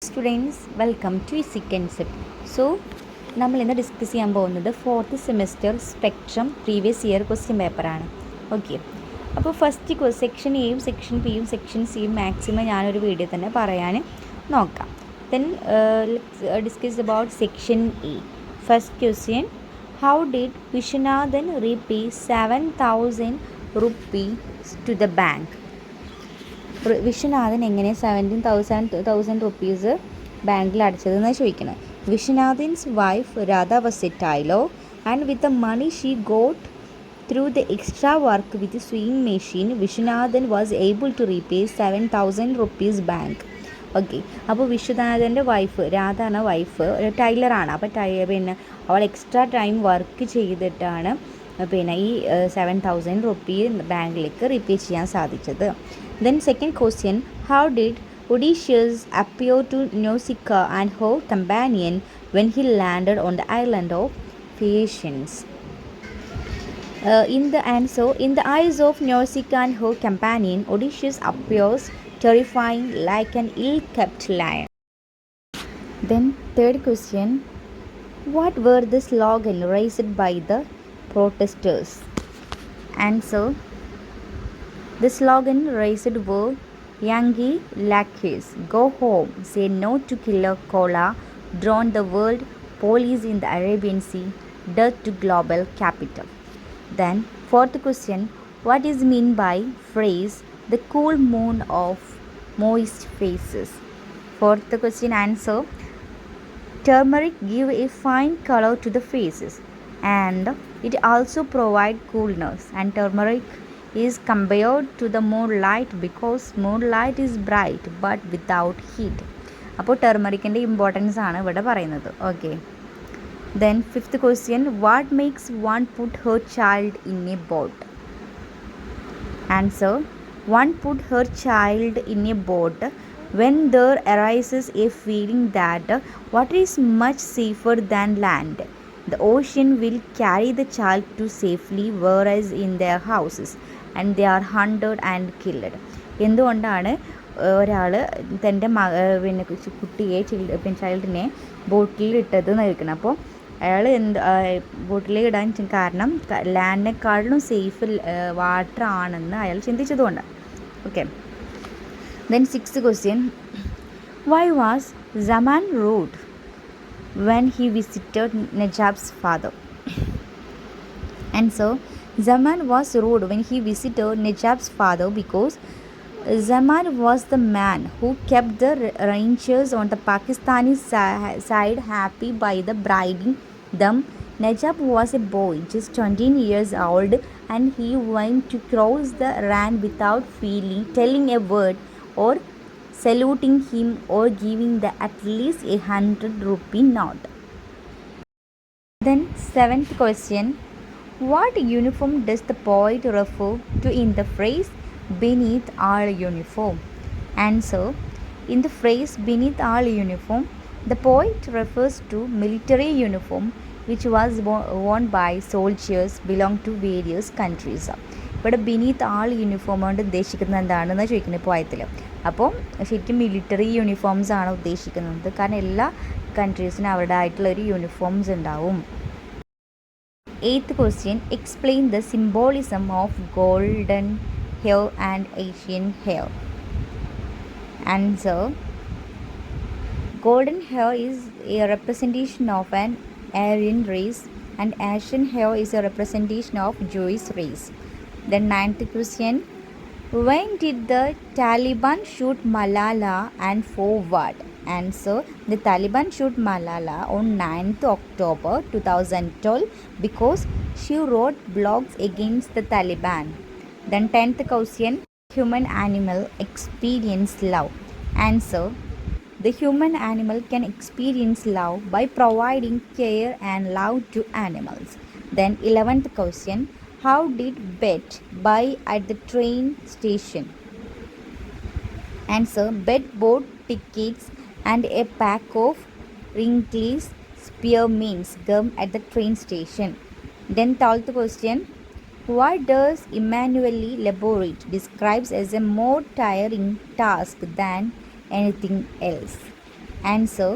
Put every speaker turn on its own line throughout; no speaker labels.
Students welcome to concept. So നമ്മൾ ഇന്ന് discuss ചെയ്യാൻ പോകുന്നത് 4th semester spectrum previous year question പേപ്പറാണ്. ഓക്കെ, അപ്പോൾ ഫസ്റ്റ് സെക്ഷൻ എയും സെക്ഷൻ ബിയും സെക്ഷൻ സിയും മാക്സിമം ഞാനൊരു വീഡിയോ തന്നെ പറയാൻ നോക്കാം. Then discuss about section A. First question, how did Viswanathan repay 7,000 rupees to the bank? Viswanathan എങ്ങനെ 17,000 റുപ്പീസ് ബാങ്കിൽ അടച്ചതെന്ന് ചോദിക്കണം. Viswanathan's wife Radha was a tailor and with the money she got through the extra work with sewing machine Viswanathan was able to repay 7,000 rupees bank. Okay, അപ്പോൾ വിശ്വനാഥൻ്റെ wife Radha എന്ന wife ഒരു ടൈലറാണ്. അപ്പോൾ പിന്നെ അവൾ എക്സ്ട്രാ ടൈം വർക്ക് ചെയ്തിട്ടാണ് പിന്നെ ഈ 7,000 റുപ്പീസ് ബാങ്കിലേക്ക് റീപേ ചെയ്യാൻ സാധിച്ചത്. Then second question, how did Odysseus appear to Nausicaa and her companion when he landed on the island of Phaeacians? In the answer, in the eyes of Nausicaa and her companion, Odysseus appears terrifying like an ill-kept lion. Then third question, what were the slogan raised by the protesters? Answer, the slogan raised were Yankee lackeys, go home, say no to killer cola, drown the world police in the Arabian Sea, death to global capital. Then fourth question, what is meant by phrase the cool moon of moist faces? Fourth question answer, turmeric give a fine color to the faces and it also provide coolness, and turmeric is compared to the moonlight because moonlight is bright but without heat. അപ്പോൾ ടെർമറിക്കിൻ്റെ importance ആണ് ഇവിടെ പറയുന്നത്. Okay, then fifth question, what makes one put her child in a boat? Answer, one put her child in a boat when there arises a feeling that water is much safer than land. The ocean will carry the child to safely, whereas in their houses and they are hunted and killed. എന്തുകൊണ്ടാണ് ഒരാൾ തൻ്റെ പിന്നെ കുട്ടിയെ ചൈൽഡിനെ ബോട്ടിൽ ഇട്ടത് നൽകണം? അപ്പോൾ അയാൾ ബോട്ടിൽ ഇടാൻ കാരണം ലാൻഡിനെക്കാളിലും സേഫ് വാട്ടർ ആണെന്ന് അയാൾ ചിന്തിച്ചതുകൊണ്ടാണ്. Okay, then sixth question, why was Zaman rude when he visited Najab's father? Answer, Zaman was rude when he visited Najab's father because Zaman was the man who kept the rangers on the Pakistani side happy by the bribing them. Najab was a boy, just 20 years old, and he went to cross the Rand without telling a word or saluting him or giving the at least 100 rupee note. Then seventh question, what uniform does the poet refer to in the phrase beneath our uniform? Answer, in the phrase beneath our uniform, the poet refers to military uniform which was worn by soldiers belong to various countries. ഇവിടെ beneath ആൾ uniform കൊണ്ട് ഉദ്ദേശിക്കുന്നത് എന്താണെന്ന് ചോദിക്കുന്നത് പോയത്തിൽ. അപ്പോൾ ശരിക്കും military uniforms ആണ് ഉദ്ദേശിക്കുന്നത്, കാരണം എല്ലാ കൺട്രീസിനും അവരുടെ ആയിട്ടുള്ള ഒരു യൂണിഫോംസ് ഉണ്ടാവും. Eighth question, explain the symbolism of golden hair and Asian hair. Answer, golden hair is a representation of an Aryan race and Asian hair is a representation of Jewish race. The ninth question, when did the Taliban shoot Malala and for what? Answer, the Taliban shoot Malala on 9th October 2012 because she wrote blogs against the Taliban. Then 10th question, human animal experience love. Answer, the human animal can experience love by providing care and love to animals. Then 11th question, how did Bet buy at the train station? Answer, Bet bought tickets and a pack of Wrigley's spearmints gum at the train station. Then 12th question, what does Emanuele Laborit describes as a more tiring task than anything else? Answer: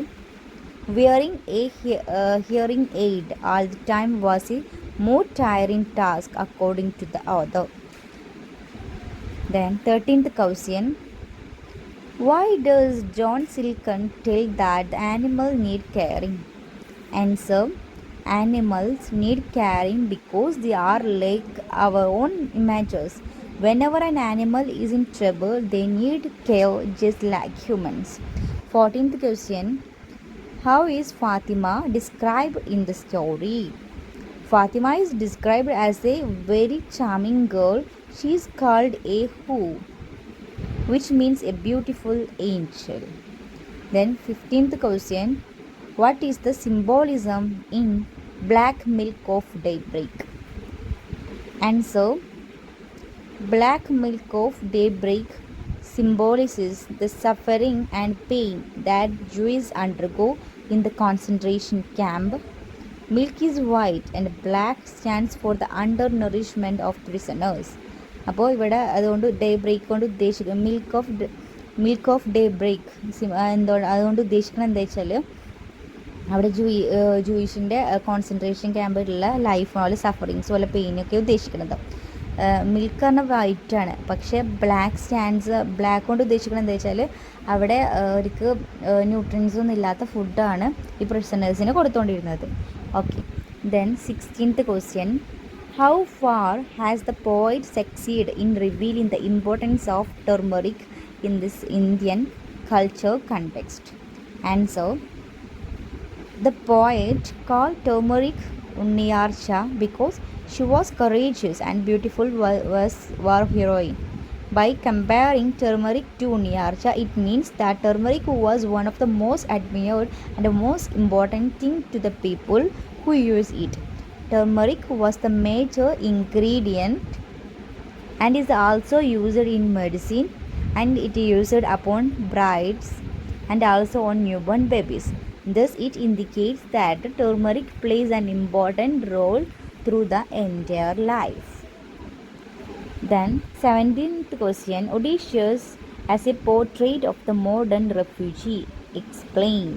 wearing a hearing aid all the time was a more tiring task according to the author. Then 13th question: why does John Silken tell that the animal need caring? Answer: animals need caring because they are like our own images. Whenever an animal is in trouble, they need care just like humans. 14th question: how is Fatima described in the story? Fatima is described as a very charming girl. She is called a Hu, which means a beautiful angel. Then 15th question: what is the symbolism in black milk of daybreak? Answer: black milk of daybreak symbolizes the suffering and pain that Jews undergo in the concentration camp. Milk is white and black stands for the undernourishment of prisoners. അപ്പോൾ ഇവിടെ അതുകൊണ്ട് day break കൊണ്ട് ഉദ്ദേശിക്കുന്നത് milk off day break അതുകൊണ്ട് ഉദ്ദേശിക്കുന്നത് എന്താ വെച്ചാൽ അവിടെ ജൂയിഷിൻ്റെ കോൺസെൻട്രേഷൻ ക്യാമ്പിലുള്ള ലൈഫ് പോലെ സഫറിങ്സ് പോലെ പെയിനൊക്കെ ഉദ്ദേശിക്കുന്നത്. മിൽക്ക് പറഞ്ഞാൽ വൈറ്റാണ്, പക്ഷേ ബ്ലാക്ക് കൊണ്ട് ഉദ്ദേശിക്കുന്നത് എന്താ വെച്ചാൽ അവിടെ അവർക്ക് ന്യൂട്രിയൻസൊന്നും ഇല്ലാത്ത ഫുഡാണ് ഈ പ്രിസണേഴ്സിന് കൊടുത്തുകൊണ്ടിരുന്നത്. Okay. Then 16th question: how far has the poet succeeded in revealing the importance of turmeric in this Indian culture context? Answer: the poet called turmeric Unniyarcha because she was courageous and beautiful war heroine. By comparing turmeric to Unniyarcha, it means that turmeric was one of the most admired and the most important thing to the people who use it. Turmeric was the major ingredient and is also used in medicine, and it is used upon brides and also on newborn babies. Thus, it indicates that turmeric plays an important role through the entire life. Then 17th question: Odysseus as a portrait of the modern refugee. Explain.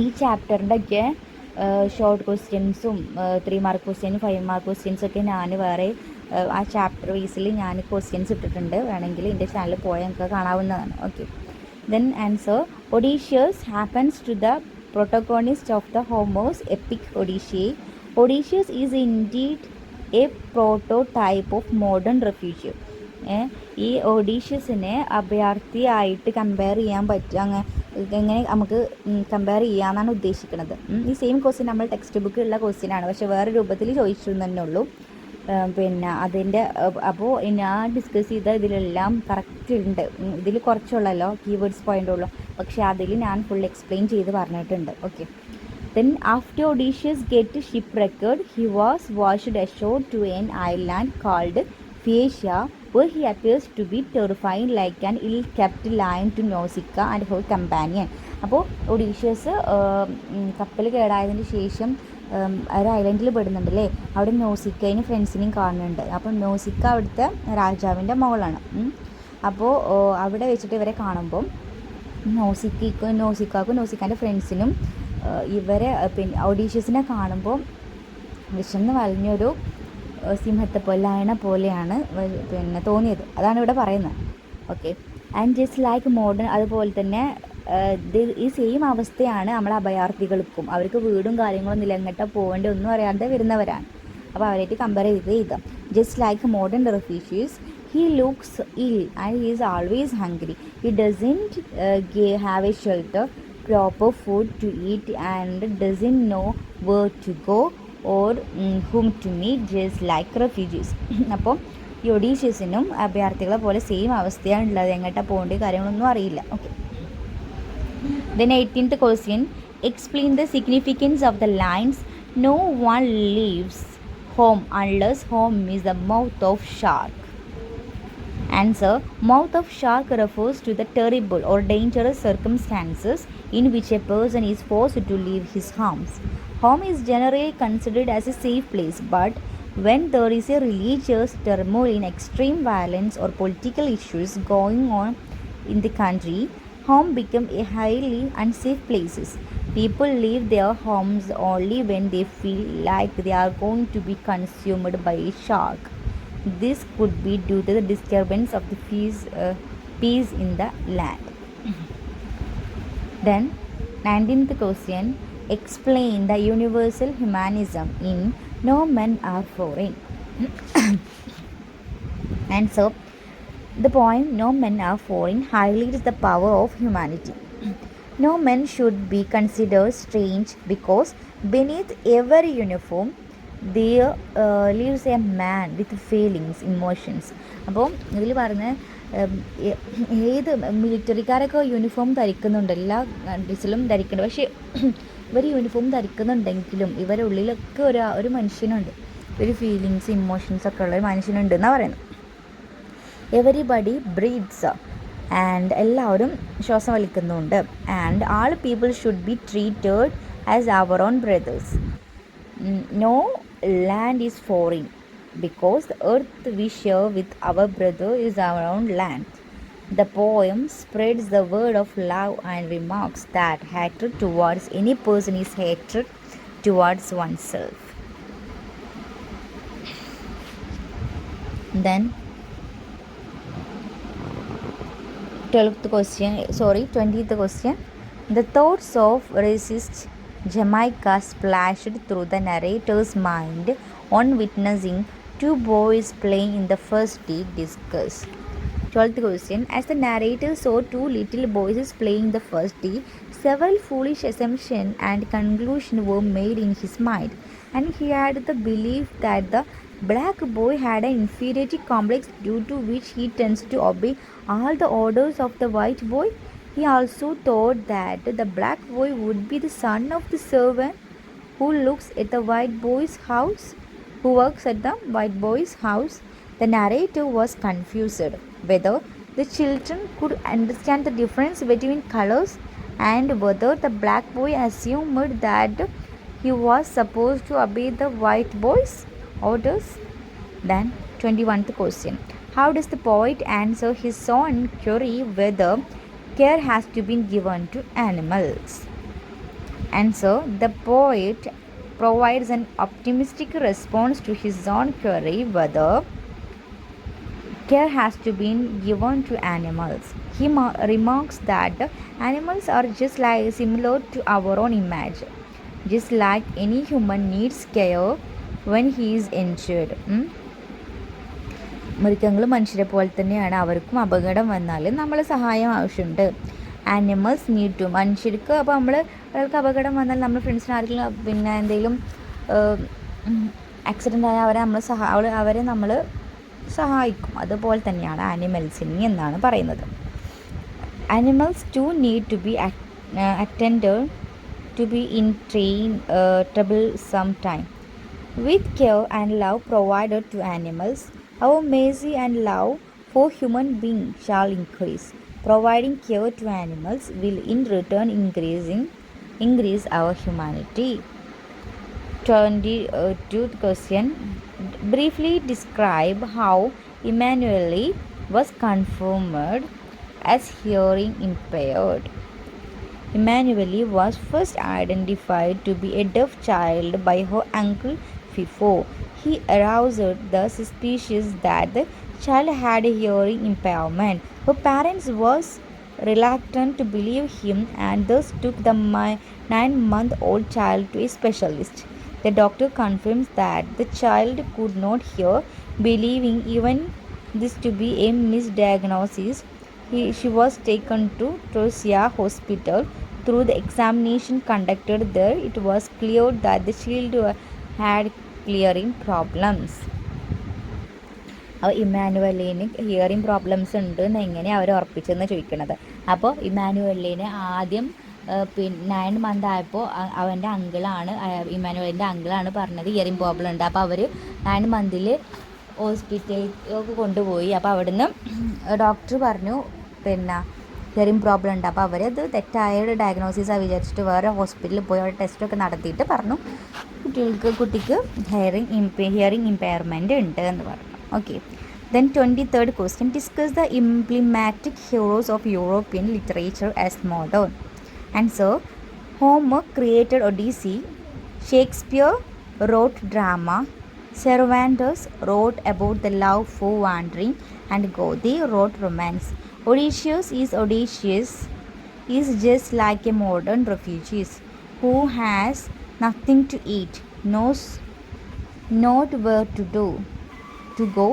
ഈ ചാപ്റ്ററിൻ്റെയൊക്കെ short ക്വസ്റ്റ്യൻസും 3 mark ക്വസ്റ്റ്യനും 5 mark ക്വസ്റ്റ്യൻസൊക്കെ ഞാൻ വേറെ ആ chapter വൈസിൽ ഞാൻ questions ഇട്ടിട്ടുണ്ട്. വേണമെങ്കിൽ എൻ്റെ ചാനലിൽ പോയാൽ നമുക്ക് കാണാവുന്നതാണ്. Okay. Then answer: Odysseus happens to the protagonist of the Homer's epic Odyssey. Odysseus is indeed a prototype of modern refugee. ഈ ഒഡീഷ്യസിനെ അഭയാർത്ഥിയായിട്ട് കമ്പയർ ചെയ്യാൻ പറ്റും. എങ്ങനെ നമുക്ക് കമ്പയർ ചെയ്യാമെന്നാണ് ഉദ്ദേശിക്കുന്നത്. ഈ സെയിം ക്വസ്റ്റ്യൻ നമ്മൾ ടെക്സ്റ്റ് ബുക്കിലുള്ള ക്വസ്റ്റ്യനാണ്, പക്ഷേ വേറെ രൂപത്തിൽ ചോദിച്ചിരുന്നു തന്നെ ഉള്ളൂ. പിന്നെ അതിൻ്റെ അപ്പോൾ ഞാൻ ഡിസ്കസ് ചെയ്ത ഇതിലെല്ലാം കറക്റ്റ് ഉണ്ട്. ഇതിൽ കുറച്ചുള്ളല്ലോ കീവേഡ്സ് പോയിൻ്റ് ഉള്ളൂ, പക്ഷേ അതിൽ ഞാൻ ഫുൾ എക്സ്പ്ലെയിൻ ചെയ്ത് പറഞ്ഞിട്ടുണ്ട്. Okay. Then after Odysseus get shipwrecked, he was washed ashore to an island called Phaeacia, where he appears to be terrifying like an ill-kept lion to Nausicaa and her companion. അപ്പോൾ Odysseus കപ്പൽ കേടായതിന് ശേഷം ഒരു ഐലൻഡിൽ പെടുന്നുണ്ടല്ലേ, അവിടെ നോസിക്കയും ഫ്രണ്ട്സിനെയും കാണുന്നുണ്ട്. അപ്പോൾ നോസിക്ക അവിടുത്തെ രാജാവിൻ്റെ മകളാണ്. അപ്പോൾ അവിടെ വെച്ചിട്ട് ഇവരെ കാണുമ്പം നോസിക്കാക്കും നോസിക്കാൻ്റെ ഫ്രണ്ട്സിനും ഇവരെ പിന്നെ ഒഡീഷ്യസിനെ കാണുമ്പോൾ വിശന്ന് വലഞ്ഞൊരു സിംഹത്തെ പോലെ ലയണ പോലെയാണ് പിന്നെ തോന്നിയത്. അതാണ് ഇവിടെ പറയുന്നത്. Okay. And just like modern, അതുപോലെ തന്നെ ഈ സെയിം അവസ്ഥയാണ് നമ്മളെ അഭയാർത്ഥികൾക്കും. അവർക്ക് വീടും കാര്യങ്ങളൊന്നും ഇല്ല, എങ്ങോട്ടാ പോകേണ്ട ഒന്നും അറിയാതെ വരുന്നവരാണ്. അപ്പോൾ അവരായിട്ട് കമ്പയർ ചെയ്ത് just like modern refugees, he looks ill and he is always hungry. He doesn't have a shelter, proper food to eat, and doesn't know where to go or whom to meet, just like refugees. അപ്പോൾ ഈ ഒഡീഷ്യസിനും അഭയാർത്ഥികളെ പോലെ same അവസ്ഥയാണ് ഉള്ളത്, എങ്ങോട്ടാ പോകേണ്ട കാര്യങ്ങളൊന്നും അറിയില്ല. Okay. Then 18th question: explain the significance of the lines "No one leaves home unless home is the mouth of shark." Answer: mouth of shark refers to the terrible or dangerous circumstances in which a person is forced to leave his homes. Home is generally considered as a safe place, but when there is a religious turmoil in extreme violence or political issues going on in the country, home become a highly unsafe places. People leave their homes only when they feel like they are going to be consumed by a shark. This could be due to the disturbance of the peace in the land. Then 19th question, explain the universal humanism in No Men Are Foreign. Answer, the poem No Men Are Foreign highlights the power of humanity. No man should be considered strange because beneath every uniform there lives a man with feelings, emotions. അപ്പോൾ ഇതിൽ പറഞ്ഞ ഏത് മിലിറ്ററിക്കാരൊക്കെ uniform ധരിക്കുന്നുണ്ട്, എല്ലാ കൺട്രീസിലും ധരിക്കുന്നുണ്ട്. പക്ഷേ ഇവർ uniform ധരിക്കുന്നുണ്ടെങ്കിലും ഇവരുടെ ഉള്ളിലൊക്കെ ഒരു മനുഷ്യനുണ്ട്, ഒരു ഫീലിങ്സ്, ഇമോഷൻസൊക്കെ ഉള്ള ഒരു മനുഷ്യനുണ്ട് എന്നാണ് പറയുന്നത്. എവരിബഡി ബ്രീത്ത്സ് ആൻഡ് എല്ലാവരും ശ്വാസം വലിക്കുന്നുണ്ട്. And all people should be treated as our own brothers. No land is foreign because the earth we share with our brother is our own land. The poem spreads the word of love and remarks that hatred towards any person is hatred towards oneself. Then 20th question. The thoughts of racist Jamaica splashed through the narrator's mind on witnessing two boys playing in the first day discussed. 12th question. As the narrator saw two little boys playing the first day, several foolish assumptions and conclusions were made in his mind, and he had the belief that the black boy had an inferiority complex due to which he tends to obey all the orders of the white boy. He also thought that the black boy would be the son of the servant who works at the white boy's house. The narrator was confused whether the children could understand the difference between colors and whether the black boy assumed that he was supposed to obey the white boy's orders. Then 21st question. How does the poet answer his own query whether care has to be given to animals? Answer, the poet provides an optimistic response to his own query whether care has to be given to animals. He remarks that animals are just like similar to our own image, just like any human needs care when he is injured. മൃഗങ്ങൾ മനുഷ്യരെ പോലെ തന്നെയാണ്, അവർക്കും അപകടം വന്നാൽ നമ്മൾ സഹായം ആവശ്യമുണ്ട്. ആനിമൽസ് നീഡ് ടു, മനുഷ്യർക്ക് അപ്പോൾ ഒരാൾക്ക് അപകടം വന്നാൽ നമ്മൾ ഫ്രണ്ട്സിന് ആരെങ്കിലും പിന്നെ എന്തെങ്കിലും ആക്സിഡൻ്റ് ആയാൽ അവരെ നമ്മൾ സഹായിക്കും. അതുപോലെ തന്നെയാണ് ആനിമൽസിന് എന്നാണ് പറയുന്നത്. Animals too need to be attended to be in trouble some time. With care and love provided to animals, our mercy and love for human beings shall increase. Providing care to animals will in return increase our humanity. 22th question. Briefly describe how Emmanuel was confirmed as hearing impaired. Emmanuel was first identified to be a deaf child by her uncle Fifo. He aroused the suspicion that the child had a hearing impairment. Her parents was reluctant to believe him and thus took the 9-month-old child to a specialist. The doctor confirms that the child could not hear, believing even this to be a misdiagnosis. She was taken to Trosia Hospital. Through the examination conducted there, it was clear that the child had hearing problems. അപ്പോൾ ഇമ്മാനുവലിന് hearing problems ഉണ്ട് എന്ന് എങ്ങനെ അവർ ഉറപ്പിച്ചെന്ന് ചോദിക്കണത്. അപ്പോൾ ഇമ്മാനുവലിന് ആദ്യം 9 month ആയപ്പോൾ അവൻ്റെ അങ്കിളാണ്, ഇമ്മാനുവലിൻ്റെ അങ്കിളാണ് പറഞ്ഞത് ഹിയറിംഗ് പ്രോബ്ലം ഉണ്ട്. അപ്പോൾ അവർ 9 മന്തിൽ ഹോസ്പിറ്റലിലേക്ക് കൊണ്ടുപോയി. അപ്പോൾ അവിടുന്ന് ഡോക്ടർ പറഞ്ഞു പിന്നെ ഹിയറിംഗ് പ്രോബ്ലം ഉണ്ട്. അപ്പോൾ അവരത് തെറ്റായ ഡയഗ്നോസിസാണ് വിചാരിച്ചിട്ട് വേറെ ഹോസ്പിറ്റലിൽ പോയി അവിടെ ടെസ്റ്റൊക്കെ നടത്തിയിട്ട് പറഞ്ഞു കുട്ടിക്ക് ഹിയറിംഗ് ഇമ്പയർമെൻറ്റ് ഉണ്ട് എന്ന് പറഞ്ഞു. Okay, Then 23rd question, discuss the emblematic heroes of European literature as modern. Answer, Homer created Odyssey, Shakespeare wrote drama, Cervantes wrote about the love for wandering, and Goethe wrote romance. Odysseus is just like a modern refugee who has nothing to eat, knows not where to go,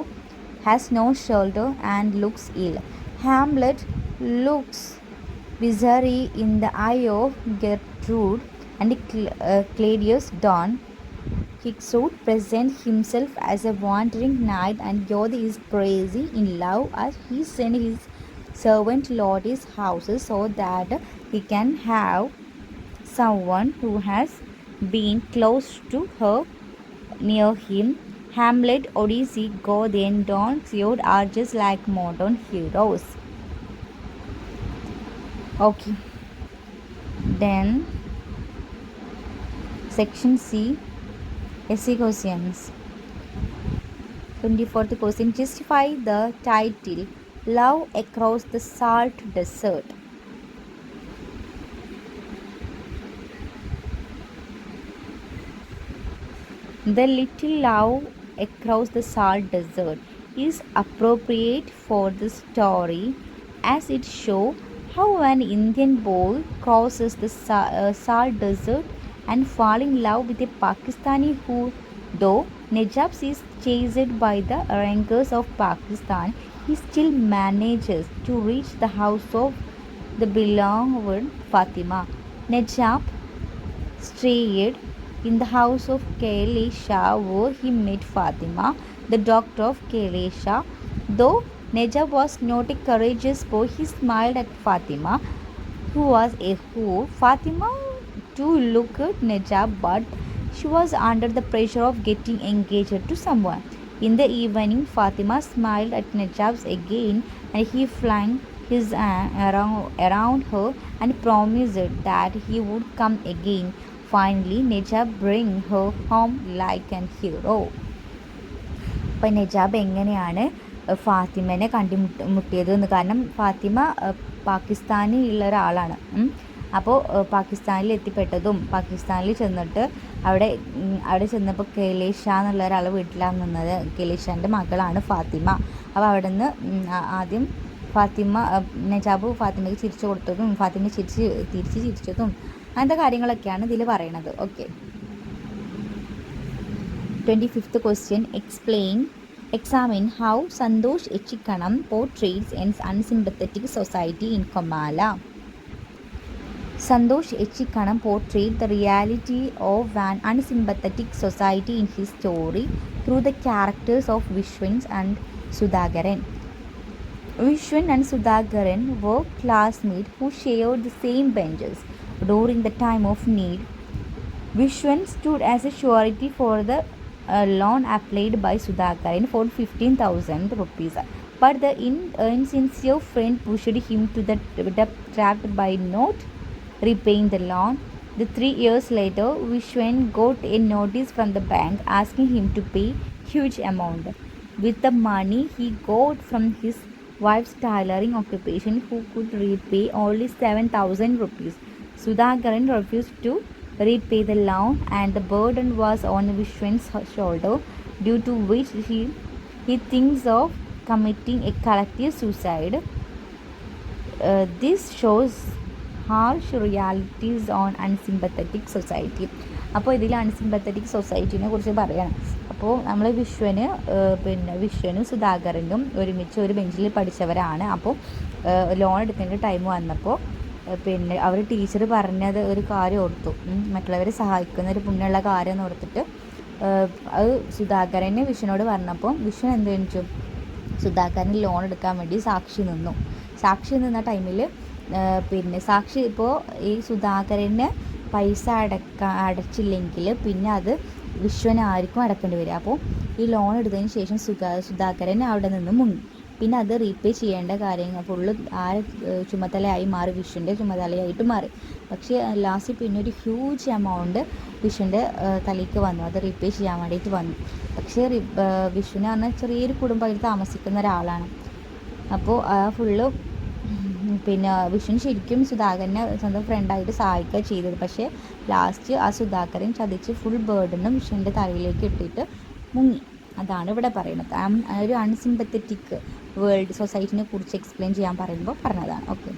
has no shelter, and looks ill. Hamlet looks misery in the eye of Gertrude, and Claudius Don Quixote presents himself as a wandering knight, and Goethe is crazy in love as he sends his servant Lord his houses so that he can have someone who has been close to her near him. Hamlet, Odyssey, Goethe, and Don Quixote are just like modern heroes. Okay. Then section C, essay questions. 24th question, justify the title Love Across the Salt Desert. The Little Love Across the Salt Desert is appropriate for the story as it shows how an Indian boy crosses the salt desert and falls in love with a Pakistani who, though Najab is chased by the rankers of Pakistan, he still manages to reach the house of the beloved Fatima. Najab stayed in the house of Kailasha where he met Fatima, the daughter of Kailasha. Though Najab was not a courageous boy, he smiled at Fatima, who was a fool. Fatima too looked at Najab, but she was under the pressure of getting engaged to someone. In the evening, Fatima smiled at Najab again, and he flung his arm around her and promised that he would come again. Finally, Najab bring her home like an hero. അപ്പോൾ നജാബ് എങ്ങനെയാണ് ഫാത്തിമനെ കണ്ടുമുട്ടിയതെന്ന്, കാരണം ഫാത്തിമ പാകിസ്ഥാനിലുള്ള ഒരാളാണ്. അപ്പോൾ പാകിസ്ഥാനിൽ എത്തിപ്പെട്ടതും പാകിസ്ഥാനിൽ ചെന്നിട്ട് അവിടെ ചെന്നപ്പോൾ കൈലേഷ എന്നുള്ള ഒരാളെ വീട്ടിലാണ് നിന്നത്. കൈലേഷാൻ്റെ മകളാണ് ഫാത്തിമ. അപ്പോൾ അവിടെ നിന്ന് ആദ്യം നജാബ് ഫാത്തിമയ്ക്ക് ചിരിച്ചു കൊടുത്തതും ഫാത്തിമ തിരിച്ച് ചിരിച്ചതും അങ്ങനത്തെ കാര്യങ്ങളൊക്കെയാണ് ഇതിൽ പറയണത്. Okay. 25th question, examine how Santosh Echikkanam portrays an unsympathetic society in Kamala. Santosh Echikkanam portrayed the reality of an unsympathetic society in his story through the characters of Vishwan and Sudhakaran. Vishwan and Sudhakaran were classmates who shared the same benches during the time of need. Vishwan stood as a surety for the loan applied by Sudhakaran for 15,000 rupees, but the insincere friend pushed him to the debt trap by not repaying the loan. 3 years later, Vishwan got a notice from the bank asking him to pay huge amount. With the money he got from his wife's tailoring occupation, who could repay only 7,000 rupees. Sudhakaran refused to repay the loan, and the burden was on Vishwan's shoulder, due to which he thinks of committing a collective suicide. This shows harsh realities on unsympathetic society. അപ്പോൾ ഇതിൽ അൺസിമ്പത്തറ്റിക് സൊസൈറ്റിനെ കുറിച്ച് പറയണം. അപ്പോൾ നമ്മൾ വിശ്വനും സുധാകരനും ഒരുമിച്ച് ഒരു ബെഞ്ചിൽ പഠിച്ചവരാണ്. അപ്പോൾ ലോൺ എടുക്കേണ്ട ടൈം വന്നപ്പോൾ അവർ ടീച്ചർ പറഞ്ഞത് ഒരു കാര്യം ഓർത്തു, മറ്റുള്ളവരെ സഹായിക്കുന്ന ഒരു പുണ്യമുള്ള കാര്യം എന്ന് ഓർത്തിട്ട് അത് സുധാകരനെ വിഷ്ണുനോട് പറഞ്ഞപ്പോൾ വിഷ്ണു എന്ത് കാണിച്ചു, സുധാകരന് ലോൺ എടുക്കാൻ വേണ്ടി സാക്ഷി നിന്ന ടൈമിൽ സാക്ഷി ഇപ്പോൾ ഈ സുധാകരന് പൈസ അടച്ചില്ലെങ്കിൽ പിന്നെ അത് വിശ്വനായിരിക്കും അടക്കേണ്ടി വരിക. അപ്പോൾ ഈ ലോൺ എടുത്തതിന് ശേഷം സുധാകരൻ അവിടെ നിന്ന് മുങ്ങി. പിന്നെ അത് റീപേ ചെയ്യേണ്ട കാര്യങ്ങൾ ഫുള്ള് ആ ചുമതലയായി മാറി, വിഷുവിൻ്റെ ചുമതലയായിട്ട് മാറി. പക്ഷേ ലാസ്റ്റ് പിന്നെ ഒരു ഹ്യൂജ് എമൗണ്ട് വിഷുവിൻ്റെ തലയ്ക്ക് വന്നു, അത് റീപേ ചെയ്യാൻ വേണ്ടിയിട്ട് വന്നു. പക്ഷേ വിഷുവിനെ പറഞ്ഞാൽ ചെറിയൊരു കുടുംബത്തിൽ താമസിക്കുന്ന ഒരാളാണ്. അപ്പോൾ ഫുള്ള് പിന്നെ വിഷുവിന് ശരിക്കും സുധാകരനെ സ്വന്തം ഫ്രണ്ടായിട്ട് സഹായിക്കുക ചെയ്തത്. പക്ഷേ ലാസ്റ്റ് ആ സുധാകരൻ ചതിച്ച് ഫുൾ ബേർഡനും വിഷുവിൻ്റെ തലയിലേക്ക് ഇട്ടിട്ട് മുങ്ങി. അതാണ് ഇവിടെ പറയുന്നത്. ഒരു അൺസിമ്പത്തറ്റിക് വേൾഡ് സൊസൈറ്റിനെ കുറിച്ച് എക്സ്പ്ലെയിൻ ചെയ്യാൻ പറയുമ്പോൾ പറഞ്ഞതാണ്. Okay.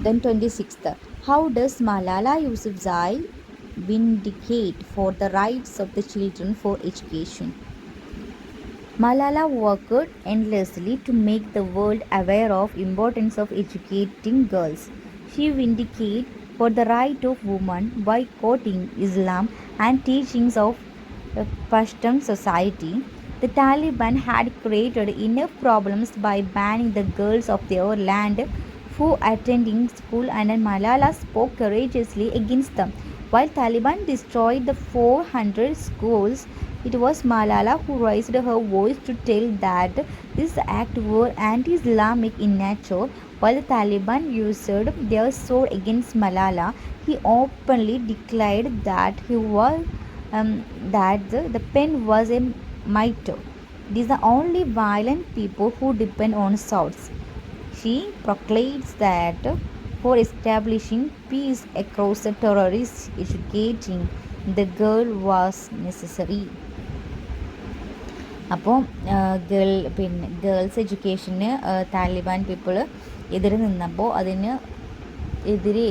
Then 26th, how does Malala Yousafzai vindicate for the rights of the children for education? Malala worked endlessly to make the world aware of importance of educating girls. She vindicated for the right of women by quoting Islam and teachings of Pashtun society. The Taliban had created enough problems by banning the girls of their land for attending school, and Malala spoke courageously against them. While Taliban destroyed the 400 schools, it was Malala who raised her voice to tell that this act were anti-Islamic in nature. While the Taliban used their sword against Malala, he openly declared that the pen was a mitre. It is the only violent people who depend on swords. She proclaims that for establishing peace across the terrorists, educating the girl was necessary. അപ്പോൾ girls എഡ്യൂക്കേഷന് Taliban people എതിരെ നിന്നപ്പോൾ അതിന് എതിരെ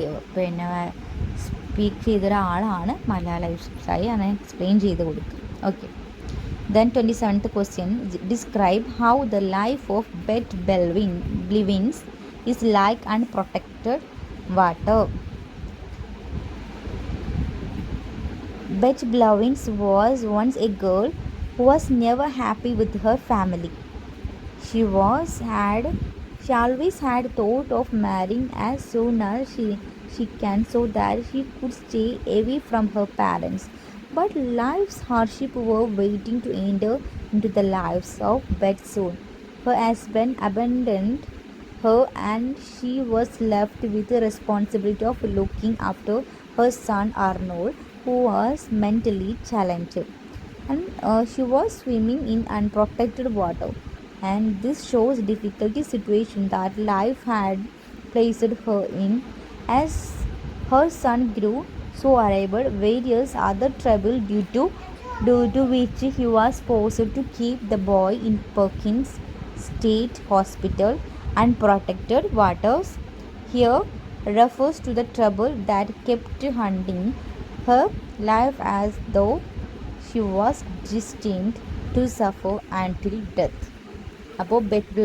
speak ചെയ്തൊരാളാണ് Malala Yousafzai. അങ്ങനെ explain ചെയ്ത് കൊടുക്കും. Okay. Then 27th question, describe how the life of Bet Blevins is like unprotected water. Bet Blevins was once a girl who was never happy with her family. She always had thought of marrying as soon as she can, so that she could stay away from her parents. But life's hardships were waiting to enter into the lives of Bet soon. Her husband abandoned her, and she was left with the responsibility of looking after her son Arnold, who was mentally challenged. And she was swimming in unprotected water. And this shows difficult situation that life had placed her in. As her son grew, so arrived various other trouble due to which he was forced to keep the boy in Perkins State Hospital. Unprotected waters here refers to the trouble that kept haunting her life, as though she was destined to suffer until death. അപ്പോൾ